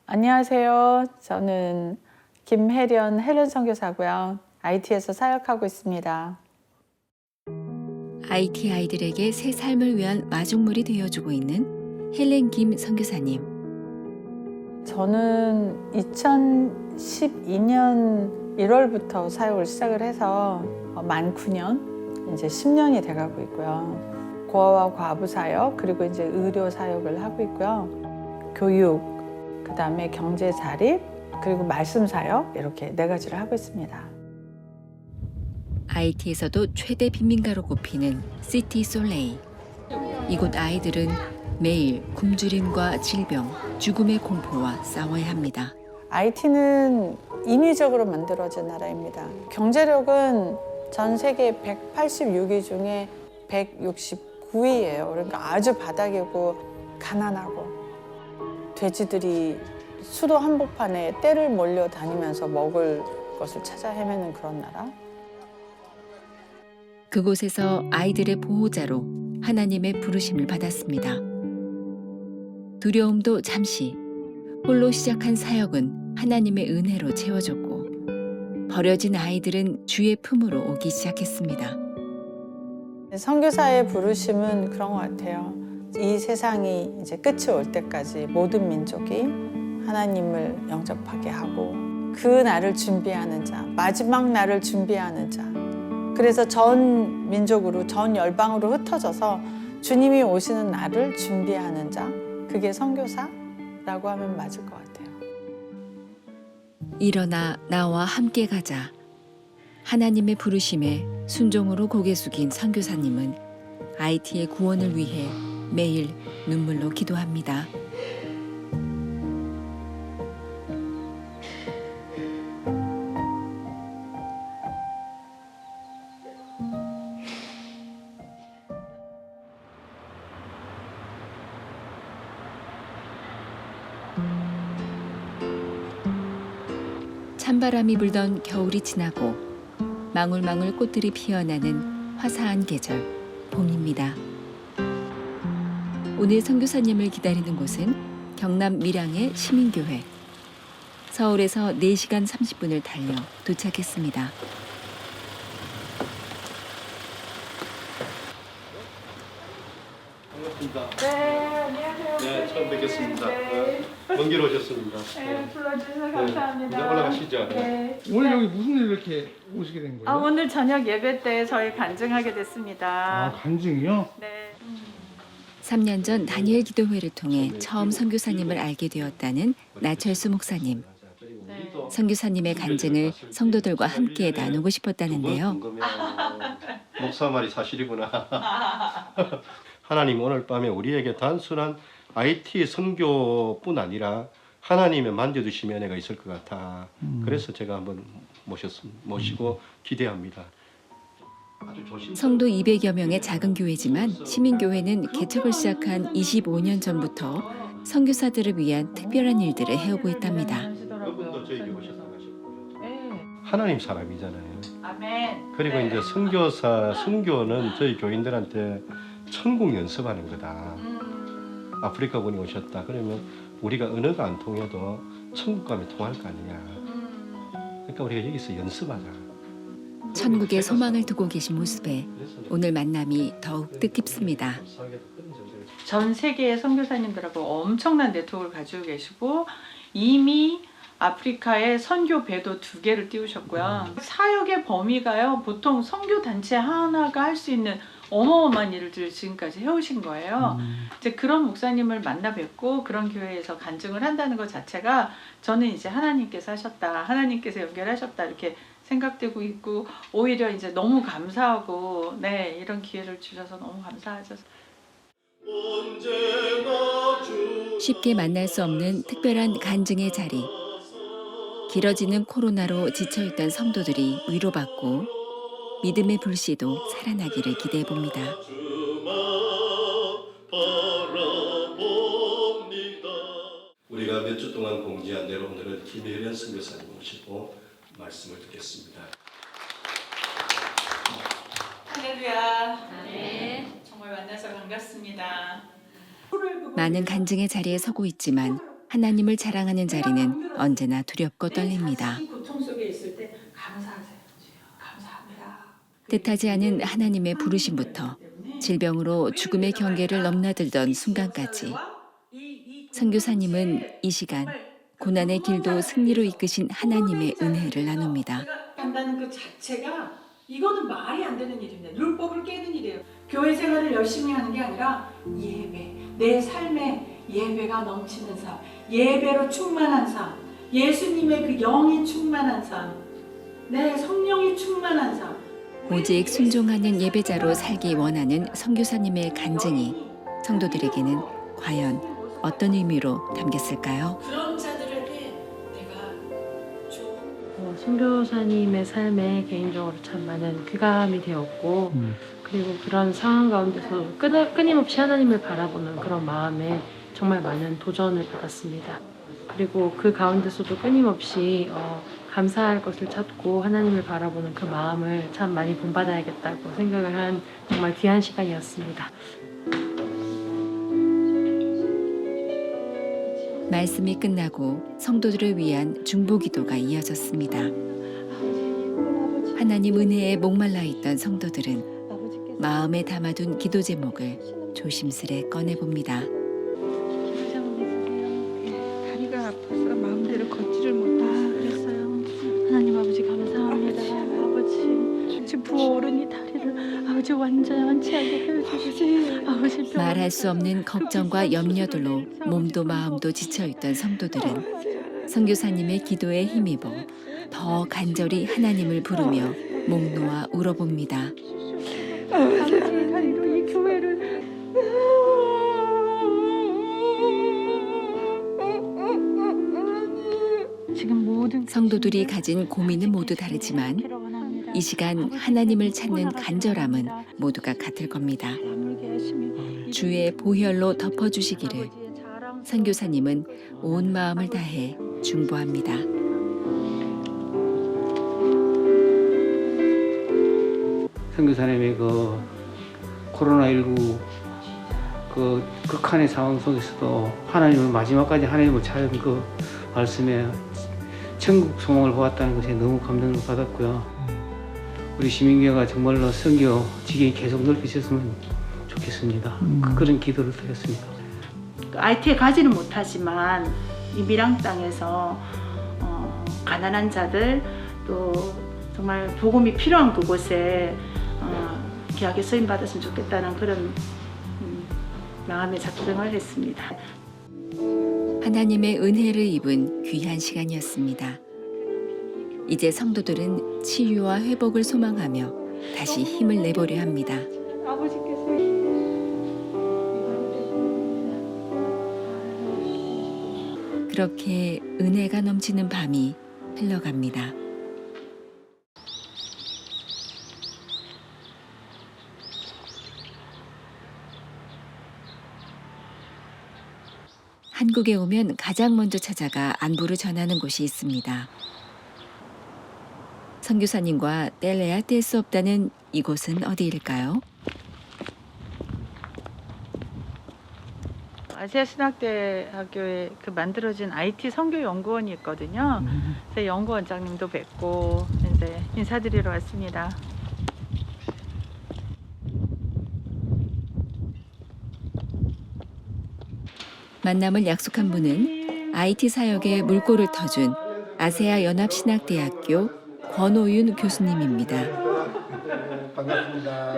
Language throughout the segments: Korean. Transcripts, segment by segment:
안녕하세요. 저는 김혜련 헬렌 선교사고요. IT에서 사역하고 있습니다. IT 아이들에게 새 삶을 위한 마중물이 되어주고 있는 헬렌 김 선교사님. 저는 2012년 1월부터 사역을 시작을 해서 만 9년, 이제 10년이 돼가고 있고요. 고아와 과부 사역, 그리고 이제 의료 사역을 하고 있고요. 교육, 그 다음에 경제 자립, 그리고 말씀 사역, 이렇게 4가지를 하고 있습니다. IT에서도 최대 빈민가로 꼽히는 시티 솔레이. 이곳 아이들은 매일 굶주림과 질병, 죽음의 공포와 싸워야 합니다. IT는 인위적으로 만들어진 나라입니다. 경제력은 전 세계 186위 중에 169위예요. 그러니까 아주 바닥이고 가난하고 돼지들이 수도 한복판에 떼를 몰려 다니면서 먹을 것을 찾아 헤매는 그런 나라. 그곳에서 아이들의 보호자로 하나님의 부르심을 받았습니다. 두려움도 잠시, 홀로 시작한 사역은 하나님의 은혜로 채워졌고 버려진 아이들은 주의 품으로 오기 시작했습니다. 선교사의 부르심은 그런 것 같아요. 이 세상이 이제 끝이 올 때까지 모든 민족이 하나님을 영접하게 하고 그 날을 준비하는 자, 마지막 날을 준비하는 자. 그래서 전 민족으로, 전 열방으로 흩어져서 주님이 오시는 날을 준비하는 자. 그게 선교사라고 하면 맞을 것 같아요. 일어나 나와 함께 가자. 하나님의 부르심에 순종으로 고개 숙인 선교사님은 IT의 구원을 위해 매일 눈물로 기도합니다. 찬바람이 불던 겨울이 지나고 망울망울 꽃들이 피어나는 화사한 계절, 봄입니다. 오늘 선교사님을 기다리는 곳은 경남 밀양의 시민교회. 서울에서 4시간 30분을 달려 도착했습니다. 반갑습니다. 네, 안녕하세요. 네, 처음 뵙겠습니다. 네. 먼 길 오셨습니다. 네, 불러주셔서 네, 감사합니다. 이제 올라가시죠. 네. 오늘 여기 무슨 일로 이렇게 오시게 된 거예요? 오늘 저녁 예배 때 저희 간증하게 됐습니다. 간증이요? 네. 3년 전 다니엘 기도회를 통해 처음 선교사님을 알게 되었다는 나철수 목사님. 네. 선교사님의 간증을 성도들과 함께 나누고 싶었다는데요. 목사 말이 사실이구나. 하나님 오늘 밤에 우리에게 단순한 IT 선교뿐 아니라 하나님의 만져주심의 은혜가 있을 것 같아. 그래서 제가 한번 모시고 기대합니다. 아주 조심스럽게 성도 200여 명의 작은 교회지만 시민교회는 개척을 시작한 25년 전부터 선교사들을 위한 특별한 일들을 해오고 있답니다. 그분도 저에게 오셨다고 하셨고요. 네. 하나님 사람이잖아요. 아멘. 그리고 네. 이제 선교는 저희 교인들한테 천국 연습하는 거다. 아프리카 분이 오셨다. 그러면 우리가 언어가 안 통해도 천국감이 통할 거 아니냐. 그러니까 우리가 여기서 연습하자. 천국의 소망을 두고 계신 모습에 오늘 만남이 더욱 뜻깊습니다. 전 세계의 선교사님들하고 엄청난 네트워크를 가지고 계시고 이미 아프리카에 선교 배도 2개를 띄우셨고요. 사역의 범위가요. 보통 선교 단체 하나가 할 수 있는 어마어마한 일을 지금까지 해오신 거예요. 이제 그런 목사님을 만나 뵙고 그런 교회에서 간증을 한다는 것 자체가 저는 이제 하나님께서 하셨다, 하나님께서 연결하셨다 이렇게 생각되고 있고 오히려 이제 너무 감사하고 네 이런 기회를 주셔서 너무 감사하죠. 쉽게 만날 수 없는 특별한 간증의 자리. 길어지는 코로나로 지쳐있던 성도들이 위로받고 믿음의 불씨도 살아나기를 기대해봅니다. 우리가 몇 주 동안 공지한 대로 오늘은 김혜련 선교사님 모시고 말씀을 듣겠습니다. 할렐루야. 네. 정말 만나서 반갑습니다. 많은 간증의 자리에 서고 있지만 하나님을 자랑하는 자리는 언제나 두렵고 떨립니다. 고통 속에 있을 때 감사하세요. 감사합니다. 뜻하지 않은 하나님의 부르심부터 질병으로 죽음의 경계를 넘나들던 순간까지 선교사님은 이 시간 고난의 길도 승리로 이끄신 하나님의 은혜를 나눕니다. 간다는 그 자체가 이거는 말이 안 되는 일입니다. 율법을 깨는 일이에요. 교회 생활을 열심히 하는 게 아니라 예배, 내 삶에 예배가 넘치는 삶, 예배로 충만한 삶, 예수님의 그 영이 충만한 삶, 내 성령이 충만한 삶. 오직 순종하는 예배자로 살기 원하는 선교사님의 간증이 성도들에게는 과연 어떤 의미로 담겼을까요? 그런 자들에게 내가 좀 선교사님의 삶에 개인적으로 참 많은 귀감이 되었고 그리고 그런 상황 가운데서 끊임없이 하나님을 바라보는 그런 마음에 정말 많은 도전을 받았습니다. 그리고 그 가운데서도 끊임없이 감사할 것을 찾고 하나님을 바라보는 그 마음을 참 많이 본받아야겠다고 생각을 한 정말 귀한 시간이었습니다. 말씀이 끝나고 성도들을 위한 중보기도가 이어졌습니다. 하나님 은혜에 목말라 있던 성도들은 마음에 담아둔 기도 제목을 조심스레 꺼내봅니다. 다리가 아파서 마음대로 걷지를 못해서 그랬어요. 하나님 아버지 감사합니다. 아버지 지금 부어오르니 다리를 아버지 완전하게 해주시지. 아버지 말할 수 없는 걱정과 염려들로 몸도 마음도 지쳐있던 성도들은 선교사님의 기도에 힘입어 더 간절히 하나님을 부르며 목 놓아 울어봅니다. 아버지 다리로 이 교회를 지금 모든 성도들이 가진 고민은 모두 다르지만 이 시간 하나님을 찾는 간절함은 모두가 같을 겁니다. 주의 보혈로 덮어주시기를 선교사님은 온 마음을 다해 중보합니다. 선교사님의 그 코로나19 그 극한의 상황 속에서도 하나님을 마지막까지 하나님을 찾은 그 말씀에 천국 소망을 보았다는 것에 너무 감동을 받았고요. 우리 시민교회가 정말로 선교 지경이 계속 넓혀졌으면 좋겠습니다. 그런 기도를 드렸습니다. IT에 가지는 못하지만 이 밀양 땅에서 가난한 자들 또 정말 복음이 필요한 그곳에 귀하게 쓰임 받았으면 좋겠다는 그런 마음의 작정을 했습니다. 하나님의 은혜를 입은 귀한 시간이었습니다. 이제 성도들은 치유와 회복을 소망하며 다시 힘을 내보려 합니다. 아버지께서 그렇게 은혜가 넘치는 밤이 흘러갑니다. 한국에 오면 가장 먼저 찾아가 안부를 전하는 곳이 있습니다. 선교사님과 뗄래야 뗄 수 없다는 이곳은 어디일까요? 아시아 신학대학교에 그 만들어진 IT 선교 연구원이 있거든요. 그래서 연구원장님도 뵙고 이제 인사드리러 왔습니다. 만남을 약속한 분은 IT 사역에 물꼬를 터준 아세아 연합신학대학교 권오윤 교수님입니다. 반갑습니다.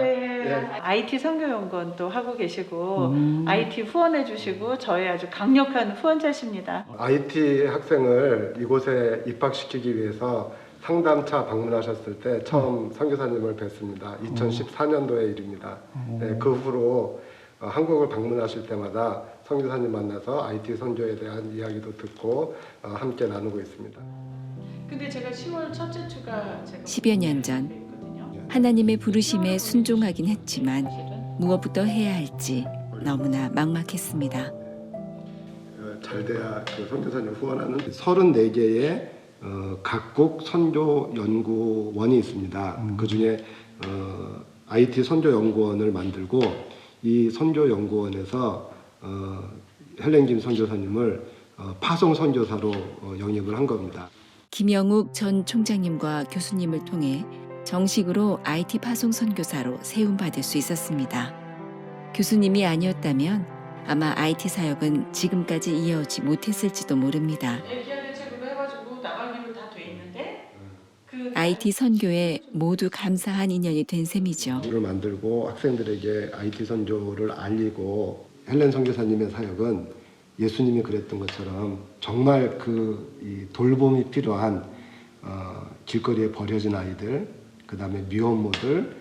IT 선교연구원도 하고 계시고 IT 후원해 주시고 저희 아주 강력한 후원자십니다. IT 학생을 이곳에 입학시키기 위해서 상담차 방문하셨을 때 처음 선교사님을 뵀습니다. 2014년도의 일입니다. 네, 그 후로 한국을 방문하실 때마다 선교사님 만나서 IT 선교에 대한 이야기도 듣고 함께 나누고 있습니다. 근데 제가 10월 첫째 주가 10여 년 전 하나님의 부르심에 순종하긴 했지만 무엇부터 해야 할지 너무나 막막했습니다. 잘 돼야 그 선교사님 후원하는 34개의 각국 선교 연구원이 있습니다. 그 중에 IT 선교 연구원을 만들고 이 선교 연구원에서 헬렌 김 선교사님을 파송 선교사로 영입을 한 겁니다. 김영욱 전 총장님과 교수님을 통해 정식으로 IT 파송 선교사로 세움받을 수 있었습니다. 교수님이 아니었다면 아마 IT 사역은 지금까지 이어오지 못했을지도 모릅니다. 기아 대책으로 해가지고 나가기로 다 돼 있는데 그 IT 선교에 모두 감사한 인연이 된 셈이죠. 를 만들고 학생들에게 IT 선교를 알리고 헬렌 선교사님의 사역은 예수님이 그랬던 것처럼 정말 이 돌봄이 필요한 길거리에 버려진 아이들, 그 다음에 미혼모들,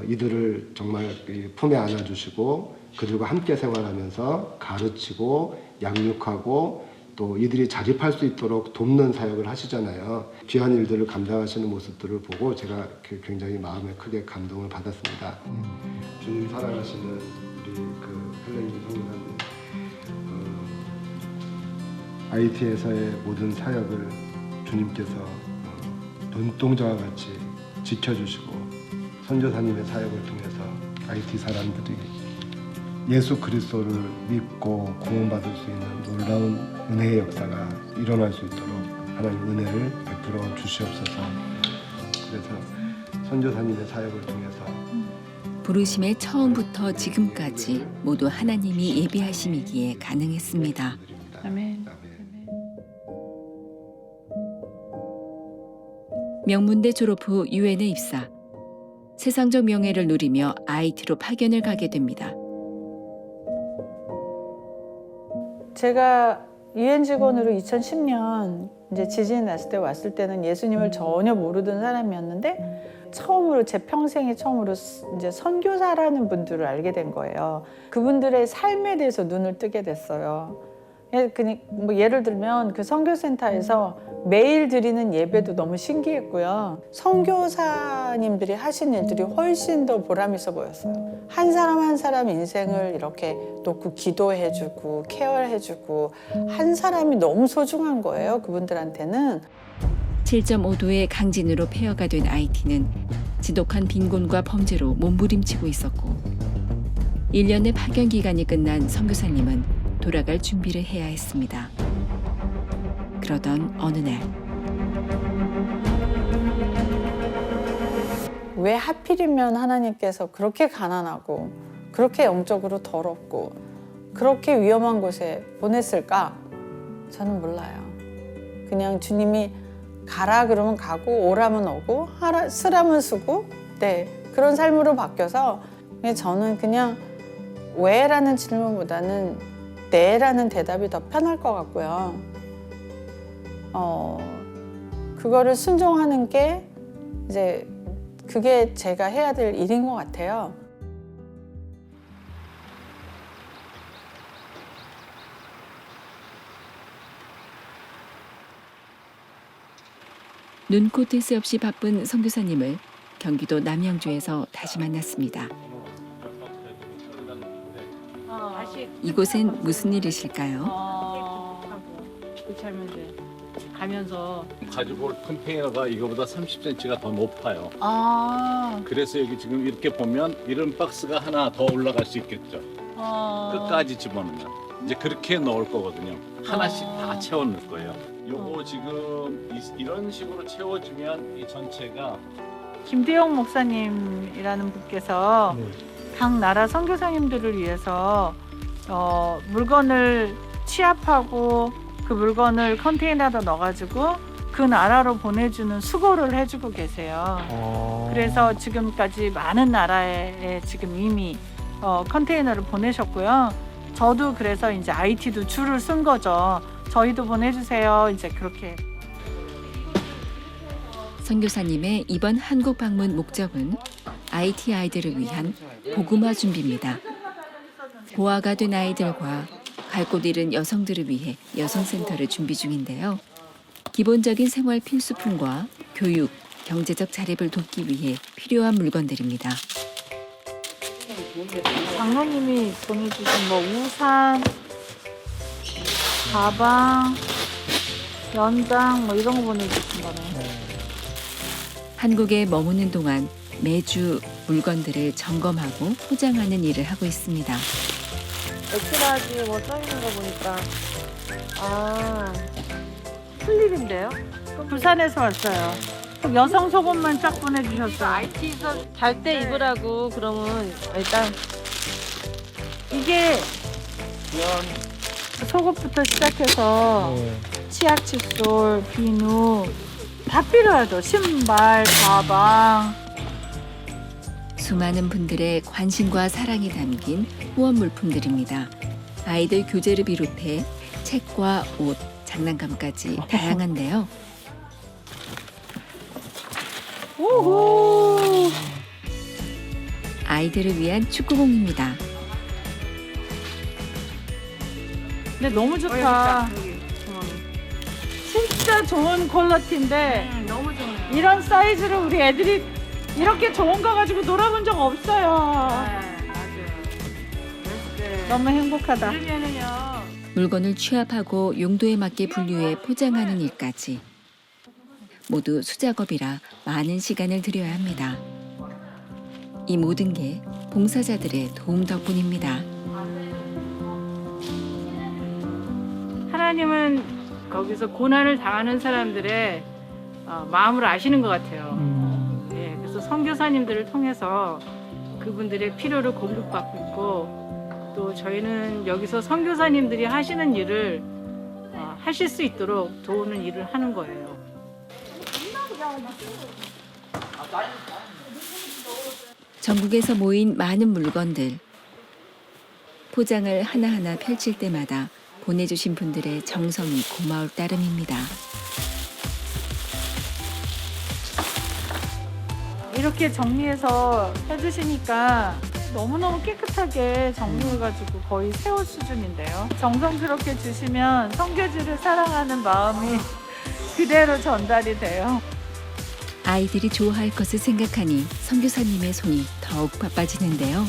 이들을 정말 품에 안아주시고 그들과 함께 생활하면서 가르치고 양육하고 또 이들이 자립할 수 있도록 돕는 사역을 하시잖아요. 귀한 일들을 감당하시는 모습들을 보고 제가 굉장히 마음에 크게 감동을 받았습니다. 주님 사랑하시는 우리 헬렌 선교사님, IT에서의 모든 사역을 주님께서 눈동자와 같이 지켜주시고 선교사님의 사역을 통해서 IT 사람들이 예수 그리스도를 믿고 구원받을 수 있는 놀라운 은혜의 역사가 일어날 수 있도록 하나님 은혜를 베풀어 주시옵소서. 그래서 선교사님의 사역을 통해서 부르심의 처음부터 지금까지 모두 하나님이 예비하심이기에 가능했습니다. 아멘. 명문대 졸업 후 유엔에 입사. 세상적 명예를 누리며 IT로 파견을 가게 됩니다. 제가 유엔 직원으로 2010년 이제 지진이 났을 때 왔을 때는 예수님을 전혀 모르던 사람이었는데 처음으로 제 평생에 처음으로 이제 선교사라는 분들을 알게 된 거예요. 그분들의 삶에 대해서 눈을 뜨게 됐어요. 뭐 예를 들면 그 선교센터에서 매일 드리는 예배도 너무 신기했고요. 선교사님들이 하신 일들이 훨씬 더 보람 있어 보였어요. 한 사람 한 사람 인생을 이렇게 놓고 기도해주고 케어해주고 한 사람이 너무 소중한 거예요. 그분들한테는. 7.5도의 강진으로 폐허가 된 IT는 지독한 빈곤과 범죄로 몸부림치고 있었고 1년의 파견 기간이 끝난 선교사님은 돌아갈 준비를 해야 했습니다. 그러던 어느 날 왜 하필이면 하나님께서 그렇게 가난하고 그렇게 영적으로 더럽고 그렇게 위험한 곳에 보냈을까? 저는 몰라요. 그냥 주님이 가라 그러면 가고 오라면 오고 쓰라면 쓰고 그런 삶으로 바뀌어서 저는 그냥 왜라는 질문보다는 네라는 대답이 더 편할 것 같고요. 그거를 순종하는 게 이제 그게 제가 해야 될 일인 것 같아요. 눈코 뜰 새 없이 바쁜 선교사님을 경기도 남양주에서 다시 만났습니다. 이곳엔 무슨 일이실까요? 그렇게 하면 돼. 가면서 가지고 올 컨테이너가 이거보다 30cm가 더 높아요. 아, 그래서 여기 지금 이렇게 보면 이런 박스가 하나 더 올라갈 수 있겠죠. 끝까지 집어넣으면 이제 그렇게 넣을 거거든요. 하나씩 다 채워 넣을 거예요. 요거 지금 이런 식으로 채워지면 이 전체가 김대영 목사님이라는 분께서 각 나라 선교사님들을 위해서 물건을 취합하고 그 물건을 컨테이너에 넣어가지고 그 나라로 보내주는 수고를 해주고 계세요. 그래서 지금까지 많은 나라에 지금 이미 컨테이너를 보내셨고요. 저도 그래서 이제 IT도 줄을 쓴 거죠. 저희도 보내주세요. 이제 그렇게. 선교사님의 이번 한국 방문 목적은 IT 아이들을 위한 복음화 준비입니다. 고아가 된 아이들과 갈 곳 잃은 여성들을 위해 여성센터를 준비 중인데요. 기본적인 생활 필수품과 교육, 경제적 자립을 돕기 위해 필요한 물건들입니다. 장로님이 보내주신 뭐 우산, 가방, 연장 뭐 이런 거 보내주신 거네. 한국에 머무는 동안 매주 물건들을 점검하고 포장하는 일을 하고 있습니다. 엑스라지 뭐 써있는 거 보니까 아, 클립인데요? 부산에서 왔어요. 여성 속옷만 쫙 보내주셨어요. IT에서 잘 때 입으라고 그러면 일단 이게 속옷부터 시작해서 치약, 칫솔, 비누 다 필요하죠. 신발, 가방. 수많은 분들의 관심과 사랑이 담긴 후원 물품들입니다. 아이들 교재를 비롯해 책과 옷, 장난감까지 다양한데요. 오호. 아이들을 위한 축구공입니다. 근데 너무 좋다. 진짜 좋은 퀄리티인데 너무 좋네요. 이런 사이즈로 우리 애들이 이렇게 좋은 거 가지고 놀아본 적 없어요. 맞아요. 너무 행복하다. 그러면은요. 물건을 취합하고 용도에 맞게 분류해 포장하는 일까지. 모두 수작업이라 많은 시간을 들여야 합니다. 이 모든 게 봉사자들의 도움 덕분입니다. 하나님은 거기서 고난을 당하는 사람들의 마음을 아시는 것 같아요. 예, 그래서 선교사님들을 통해서 그분들의 필요를 공급받고 있고 또 저희는 여기서 선교사님들이 하시는 일을 하실 수 있도록 도우는 일을 하는 거예요. 전국에서 모인 많은 물건들. 포장을 하나하나 펼칠 때마다 보내주신 분들의 정성이 고마울 따름입니다. 이렇게 정리해서 해주시니까 너무너무 깨끗하게 정리해가지고 거의 새 옷 수준인데요. 정성스럽게 주시면 선교지를 사랑하는 마음이 그대로 전달이 돼요. 아이들이 좋아할 것을 생각하니 선교사님의 손이 더욱 바빠지는데요.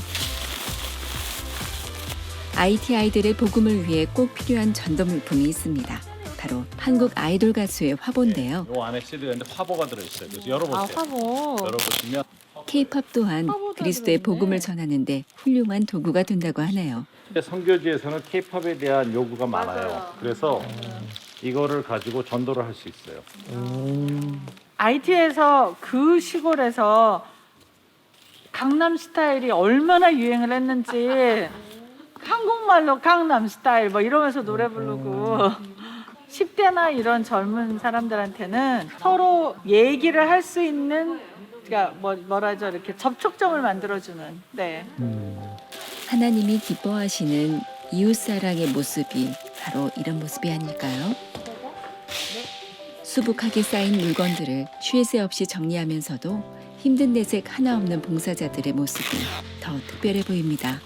IT 아이들의 복음을 위해 꼭 필요한 전도물품이 있습니다. 바로 한국 아이돌 가수의 화보인데요. 요 안에 CD가 있는데 화보가 들어있어요. 그래서 열어보세요. 화보. 열어보시면 K-팝 또한 그리스도의 복음을 전하는데 훌륭한 도구가 된다고 하네요. 선교지에서는 K-팝에 대한 요구가 많아요. 그래서 이거를 가지고 전도를 할 수 있어요. IT에서 그 시골에서 강남 스타일이 얼마나 유행을 했는지 한국말로 강남 스타일 뭐 이러면서 노래 부르고 10대나 이런 젊은 사람들한테는 서로 얘기를 할 수 있는 그러니까 뭐라죠 이렇게 접촉점을 만들어주는 네. 하나님이 기뻐하시는 이웃사랑의 모습이 바로 이런 모습이 아닐까요? 수북하게 쌓인 물건들을 쉴 새 없이 정리하면서도 힘든 내색 하나 없는 봉사자들의 모습이 더 특별해 보입니다.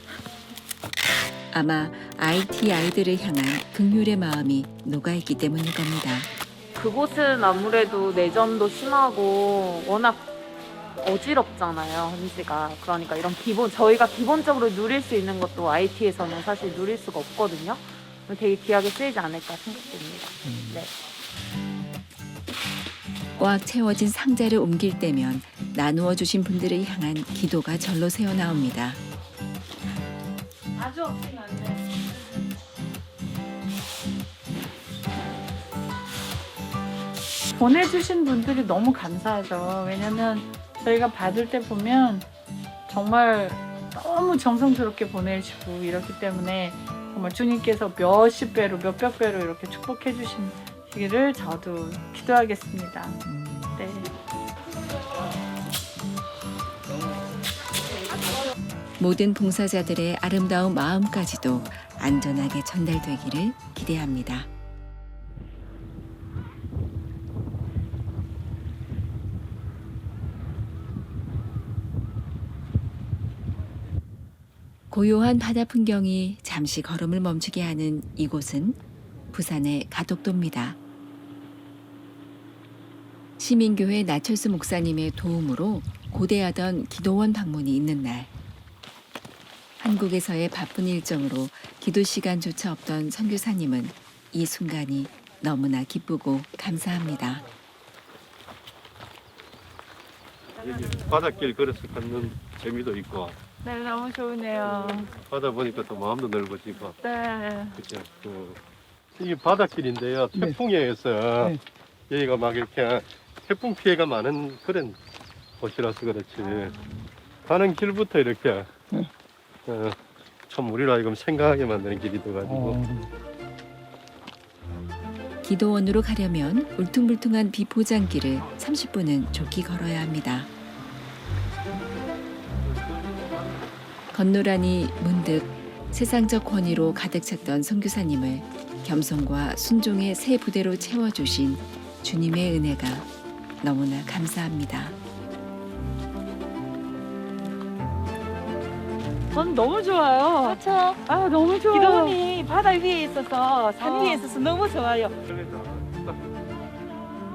아마 IT 아이들을 향한 긍휼의 마음이 녹아있기 때문일 겁니다. 그곳은 아무래도 내전도 심하고 워낙 어지럽잖아요, 현지가. 그러니까 이런 저희가 기본적으로 누릴 수 있는 것도 IT에서는 사실 누릴 수가 없거든요. 되게 귀하게 쓰이지 않을까 생각됩니다. 네. 꽉 채워진 상자를 옮길 때면 나누어 주신 분들을 향한 기도가 절로 새어나옵니다. 아주 없진 않네. 보내주신 분들이 너무 감사하죠. 왜냐면 저희가 받을 때 보면 정말 너무 정성스럽게 보내주고 이렇기 때문에 정말 주님께서 몇십 배로 몇백 배로 이렇게 축복해 주시기를 저도 기도하겠습니다. 네. 모든 봉사자들의 아름다운 마음까지도 안전하게 전달되기를 기대합니다. 고요한 바다 풍경이 잠시 걸음을 멈추게 하는 이곳은 부산의 가덕도입니다. 시민교회 나철수 목사님의 도움으로 고대하던 기도원 방문이 있는 날, 한국에서의 바쁜 일정으로 기도 시간조차 없던 선교사님은 이 순간이 너무나 기쁘고 감사합니다. 바닷길 걸어서 걷는 재미도 있고 네, 너무 좋으네요. 바다 보니까 또 마음도 넓어지고 네. 그죠? 또 이게 바닷길인데요. 태풍에 의해서 여기가 막 이렇게 태풍 피해가 많은 그런 곳이라서 그렇지. 가는 길부터 이렇게 참 우리를 하여금 생각하게 만드는 길이 돼가지고. 기도원으로 가려면 울퉁불퉁한 비포장길을 30분은 좋게 걸어야 합니다. 건너라니 문득 세상적 권위로 가득 찼던 선교사님을 겸손과 순종의 새 부대로 채워주신 주님의 은혜가 너무나 감사합니다. 전 너무 좋아요. 그렇죠. 아 너무 좋아요. 기도원이 바다 위에 있어서 산 위에 있어서 너무 좋아요.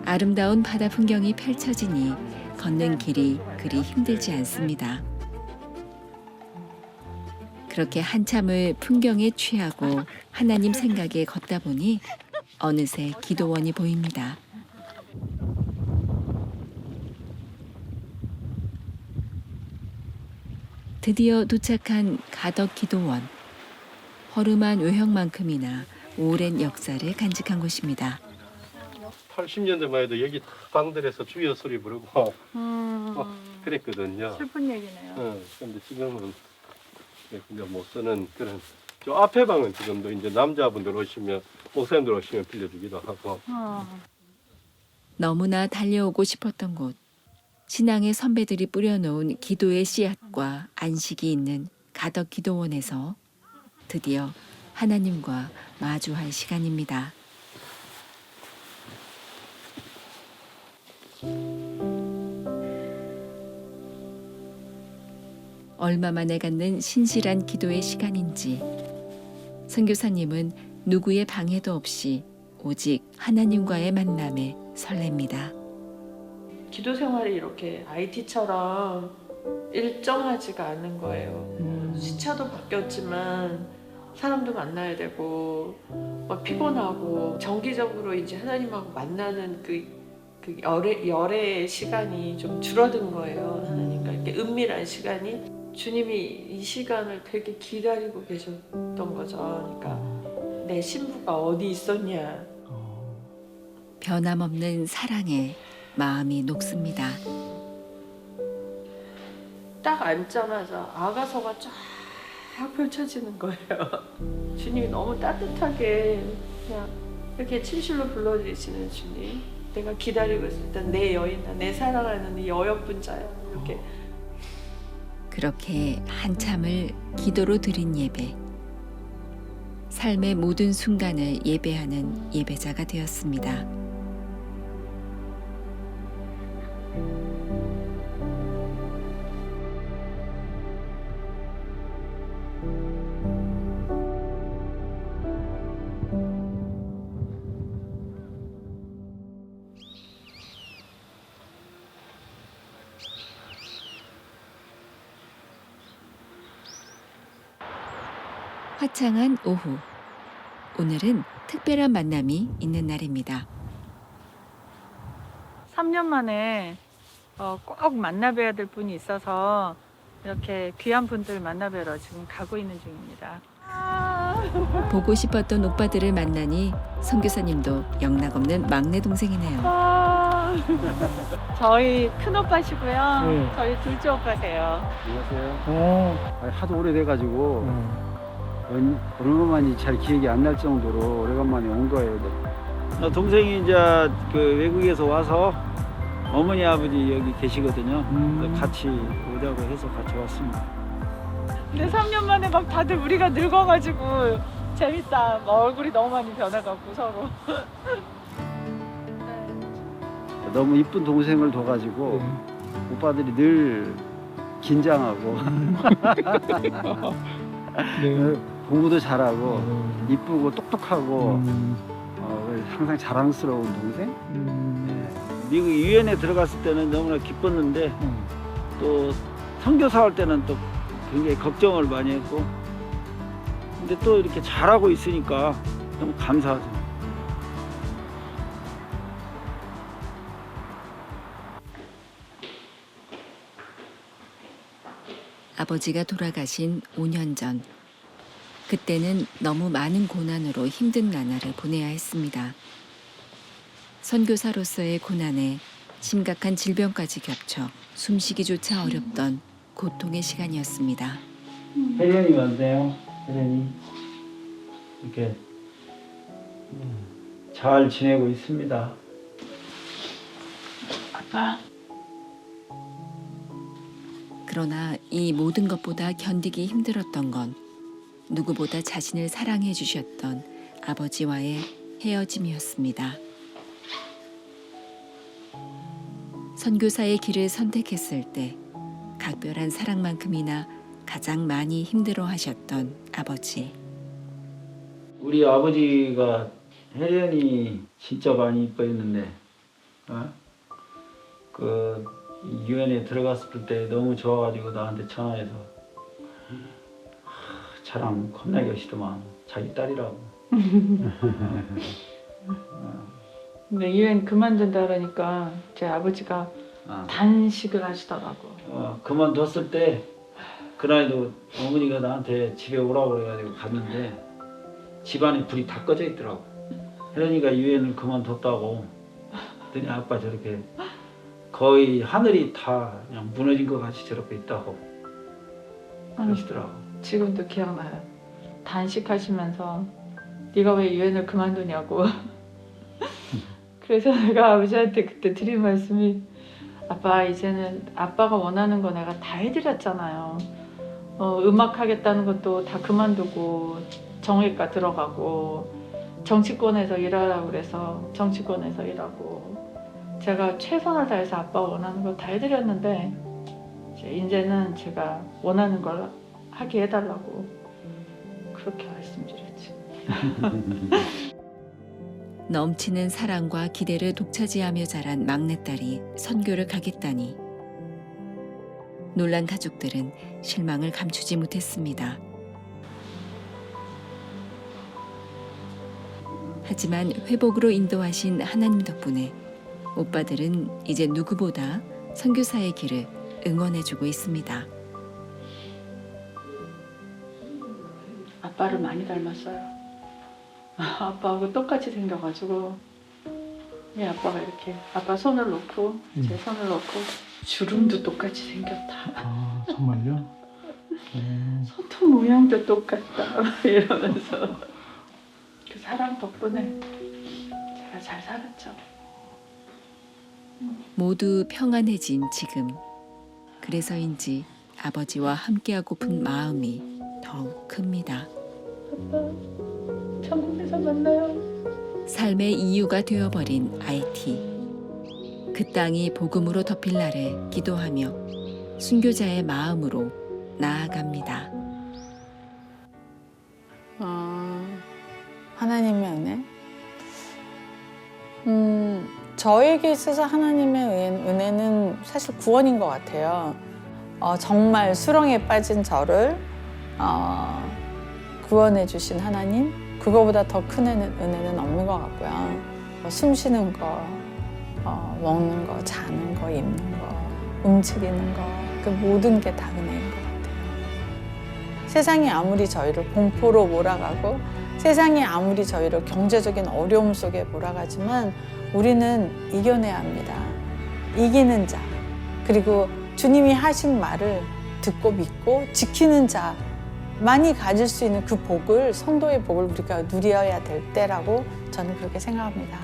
아름다운 바다 풍경이 펼쳐지니 걷는 길이 그리 힘들지 않습니다. 그렇게 한참을 풍경에 취하고 하나님 생각에 걷다 보니 어느새 기도원이 보입니다. 드디어 도착한 가덕 기도원. 허름한 외형만큼이나 오랜 역사를 간직한 곳입니다. 80년대만 해도 여기 방들에서 주여 소리 부르고 그랬거든요. 슬픈 얘기네요. 그런데 지금은 이제 못 쓰는 그런. 저 앞에 방은 지금도 이제 남자분들 오시면 목사님들 오시면 빌려주기도 하고. 너무나 달려오고 싶었던 곳. 신앙의 선배들이 뿌려놓은 기도의 씨앗과 안식이 있는 가덕 기도원에서 드디어 하나님과 마주할 시간입니다. 얼마 만에 갖는 신실한 기도의 시간인지 선교사님은 누구의 방해도 없이 오직 하나님과의 만남에 설렙니다. 기도 생활이 이렇게 IT처럼 일정하지가 않은 거예요. 시차도 바뀌었지만 사람도 만나야 되고 막 피곤하고 정기적으로 이제 하나님하고 만나는 그 열의 시간이 좀 줄어든 거예요. 하나님과 이렇게 은밀한 시간이 주님이 이 시간을 되게 기다리고 계셨던 거죠. 그러니까 내 신부가 어디 있었냐. 변함없는 사랑에 마음이 녹습니다. 딱 앉자마자 아가서가 쫙 펼쳐지는 거예요. 주님이 너무 따뜻하게 그냥 이렇게 침실로 불러주시는 주님. 내가 기다리고 있을 때 내 여인아, 내 사랑하는 이 어여쁜 자야. 이렇게. 그렇게 한참을 기도로 드린 예배. 삶의 모든 순간을 예배하는 예배자가 되었습니다. 화창한 오후. 오늘은 특별한 만남이 있는 날입니다. 3년 만에 꼭 만나뵈야 될 분이 있어서 이렇게 귀한 분들 만나뵈러 지금 가고 있는 중입니다. 보고 싶었던 오빠들을 만나니 선교사님도 영락없는 막내 동생이네요. 저희 큰 오빠시고요. 네. 저희 둘째 오빠세요. 안녕하세요. 하도 오래돼가지고 얼마만이 잘 기억이 안 날 정도로 오래간만에 온 거예요. 동생이 이제 그 외국에서 와서 어머니 아버지 여기 계시거든요. 그래서 같이 오자고 해서 같이 왔습니다. 근데 3년 만에 막 다들 우리가 늙어가지고 재밌다. 막 얼굴이 너무 많이 변해갖고 서로. 너무 이쁜 동생을 둬가지고 오빠들이 늘 긴장하고 공부도 잘하고 이쁘고 똑똑하고 항상 자랑스러운 동생. 미국 유엔에 들어갔을 때는 너무나 기뻤는데 또 선교사 할 때는 또 굉장히 걱정을 많이 했고 근데 또 이렇게 잘하고 있으니까 너무 감사하죠. 아버지가 돌아가신 5년 전 그때는 너무 많은 고난으로 힘든 나날을 보내야 했습니다. 선교사로서의 고난에 심각한 질병까지 겹쳐 숨쉬기조차 어렵던 고통의 시간이었습니다. 혜련이 왔네요. 혜련이 이렇게 잘 지내고 있습니다. 아빠. 그러나 이 모든 것보다 견디기 힘들었던 건 누구보다 자신을 사랑해 주셨던 아버지와의 헤어짐이었습니다. 선교사의 길을 선택했을 때 각별한 사랑만큼이나 가장 많이 힘들어하셨던 아버지. 우리 아버지가 혜련이 진짜 많이 이뻐했는데 그 유엔에 들어갔을 때 너무 좋아가지고 나한테 전화해서 자랑 겁나게 하시더만 자기 딸이라고. 근데 유엔 그만둔다 그러니까 제 아버지가 단식을 하시더라고. 그만뒀을 때 그날도 어머니가 나한테 집에 오라고 그래가지고 갔는데 집안에 불이 다 꺼져 있더라고. 혜련이가 유엔을 그만뒀다고. 그랬더니 아빠 저렇게 거의 하늘이 다 그냥 무너진 것 같이 저렇게 있다고 그러시더라고. 지금도 기억나요. 단식하시면서 네가 왜 유엔을 그만두냐고. 그래서 내가 아버지한테 그때 드린 말씀이 아빠 이제는 아빠가 원하는 거 내가 다 해드렸잖아요. 음악 하겠다는 것도 다 그만두고 정외과 들어가고 정치권에서 일하라고 그래서 정치권에서 일하고 제가 최선을 다해서 아빠 원하는 거 다 해드렸는데 이제는 제가 원하는 걸 하게 해달라고 그렇게 말씀드렸지. 넘치는 사랑과 기대를 독차지하며 자란 막내딸이 선교를 가겠다니 놀란 가족들은 실망을 감추지 못했습니다. 하지만 회복으로 인도하신 하나님 덕분에 오빠들은 이제 누구보다 선교사의 길을 응원해주고 있습니다. 아빠를 많이 닮았어요. 아빠하고 똑같이 생겨가지고 아빠가 이렇게 아빠 손을 놓고 제 손을 놓고 주름도 똑같이 생겼다. 아 정말요? 손톱 모양도 똑같다 이러면서 그 사랑 덕분에 제가 잘 살았죠. 모두 평안해진 지금. 그래서인지 아버지와 함께하고픈 마음이 더욱 큽니다. 아빠 천국에서 만나요. 삶의 이유가 되어버린 IT. 그 땅이 복음으로 덮일 날에 기도하며 순교자의 마음으로 나아갑니다. 하나님의 은혜? 저에게 있어서 하나님의 은혜는 사실 구원인 것 같아요. 정말 수렁에 빠진 저를 구원해 주신 하나님, 그거보다 더 큰 은혜는 없는 것 같고요. 숨 쉬는 거, 먹는 거, 자는 거, 입는 거, 움직이는 거, 그 모든 게 다 은혜인 것 같아요. 세상이 아무리 저희를 공포로 몰아가고 세상이 아무리 저희를 경제적인 어려움 속에 몰아가지만 우리는 이겨내야 합니다. 이기는 자, 그리고 주님이 하신 말을 듣고 믿고 지키는 자만이 가질 수 있는 그 복을, 성도의 복을 우리가 누려야 될 때라고 저는 그렇게 생각합니다.